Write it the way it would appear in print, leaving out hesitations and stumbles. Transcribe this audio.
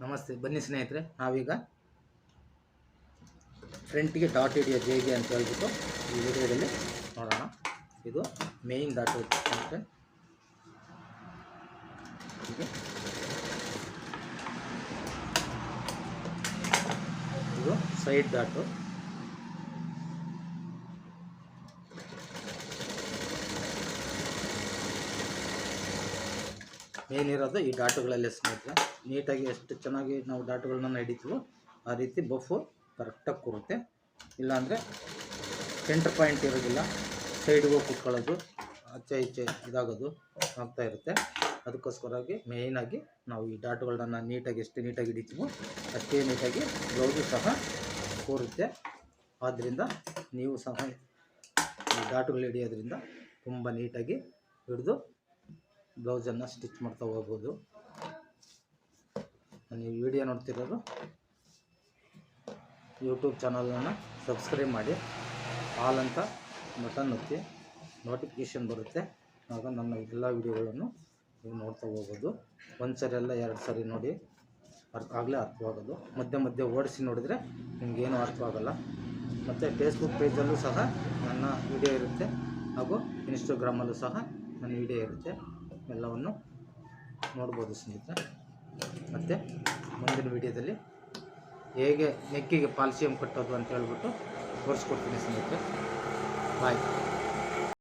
ನಮಸ್ತೆ. ಬನ್ನಿ ಸ್ನೇಹಿತರೆ, ನಾವೀಗ ಫ್ರಂಟ್ಗೆ ಡಾಟ್ ಹಿಡಿಯೋದು ಹೇಗೆ ಅಂತ ಹೇಳ್ಬಿಟ್ಟು ಈ ವಿಡಿಯೋದಲ್ಲಿ ನೋಡೋಣ. ಇದು ಮೇಯ್ನ್ ಡಾಟ್ ಸ್ನೇಹಿತರೆ. ಇದು ಸೈಡ್ ಡಾಟು. ಏನಿರೋದು ಈ ಡಾಟುಗಳಲ್ಲೇ ಸ್ನೇಹಿತರೆ. ನೀಟಾಗಿ ಎಷ್ಟು ಚೆನ್ನಾಗಿ ನಾವು ಡಾಟುಗಳನ್ನ ಹಿಡಿತೀವೋ ಆ ರೀತಿ ಬಫು ಕರೆಕ್ಟಾಗಿ ಕೂರುತ್ತೆ. ಇಲ್ಲಾಂದರೆ ಸೆಂಟರ್ ಪಾಯಿಂಟ್ ಇರೋದಿಲ್ಲ, ಸೈಡ್ಗೆ ಕೂತ್ಕೊಳ್ಳೋದು, ಆಚೆ ಈಚೆ ಇದಾಗೋದು ಆಗ್ತಾ ಇರುತ್ತೆ. ಅದಕ್ಕೋಸ್ಕರವಾಗಿ ಮೇಯ್ನಾಗಿ ನಾವು ಈ ಡಾಟುಗಳನ್ನ ನೀಟಾಗಿ ಎಷ್ಟು ನೀಟಾಗಿ ಹಿಡಿತೀವೋ ಅಷ್ಟೇ ನೀಟಾಗಿ ಬ್ಲೌಸು ಸಹ ಕೂರುತ್ತೆ. ಆದ್ದರಿಂದ ನೀವು ಸಹ ಈ ಡಾಟುಗಳು ಹಿಡಿಯೋದ್ರಿಂದ ತುಂಬ ನೀಟಾಗಿ ಹಿಡಿದು ಬ್ಲೌಸನ್ನು ಸ್ಟಿಚ್ ಮಾಡ್ತಾ ಹೋಗ್ಬೋದು. ನೀವು ವಿಡಿಯೋ ನೋಡ್ತಿರೋದು ಯೂಟ್ಯೂಬ್ ಚಾನಲನ್ನು ಸಬ್ಸ್ಕ್ರೈಬ್ ಮಾಡಿ, ಆಲ್ ಅಂತ ಬಟನ್ ಒತ್ತಿ, ನೋಟಿಫಿಕೇಷನ್ ಬರುತ್ತೆ. ಆಗ ನನ್ನ ಎಲ್ಲ ವಿಡಿಯೋಗಳನ್ನು ನೀವು ನೋಡ್ತಾ ಹೋಗ್ಬೋದು. ಒಂದು ಸರಿ ಅಲ್ಲ, 2 ಸರಿ ನೋಡಿ ಆಗಲೇ ಅರ್ಥವಾಗೋದು. ಮಧ್ಯೆ ಮಧ್ಯೆ ಓಡಿಸಿ ನೋಡಿದರೆ ನಿಮಗೇನು ಅರ್ಥವಾಗಲ್ಲ. ಮತ್ತು ಫೇಸ್ಬುಕ್ ಪೇಜಲ್ಲೂ ಸಹ ನನ್ನ ವಿಡಿಯೋ ಇರುತ್ತೆ, ಹಾಗೂ ಇನ್ಸ್ಟಾಗ್ರಾಮಲ್ಲೂ ಸಹ ನನ್ನ ವಿಡಿಯೋ ಇರುತ್ತೆ. ಎಲ್ಲವನ್ನು ನೋಡ್ಬೋದು ಸ್ನೇಹಿತರೆ. ಮತ್ತು ಮುಂದಿನ ವಿಡಿಯೋದಲ್ಲಿ ಹೇಗೆ ನೆಕ್ಕಿಗೆ ಪಾಲ್ಸಿಯಂ ಕಟ್ಟೋದು ಅಂತ ಹೇಳ್ಬಿಟ್ಟು ತೋರಿಸ್ಕೊಡ್ತೀನಿ ಸ್ನೇಹಿತರೆ. ಬಾಯ್.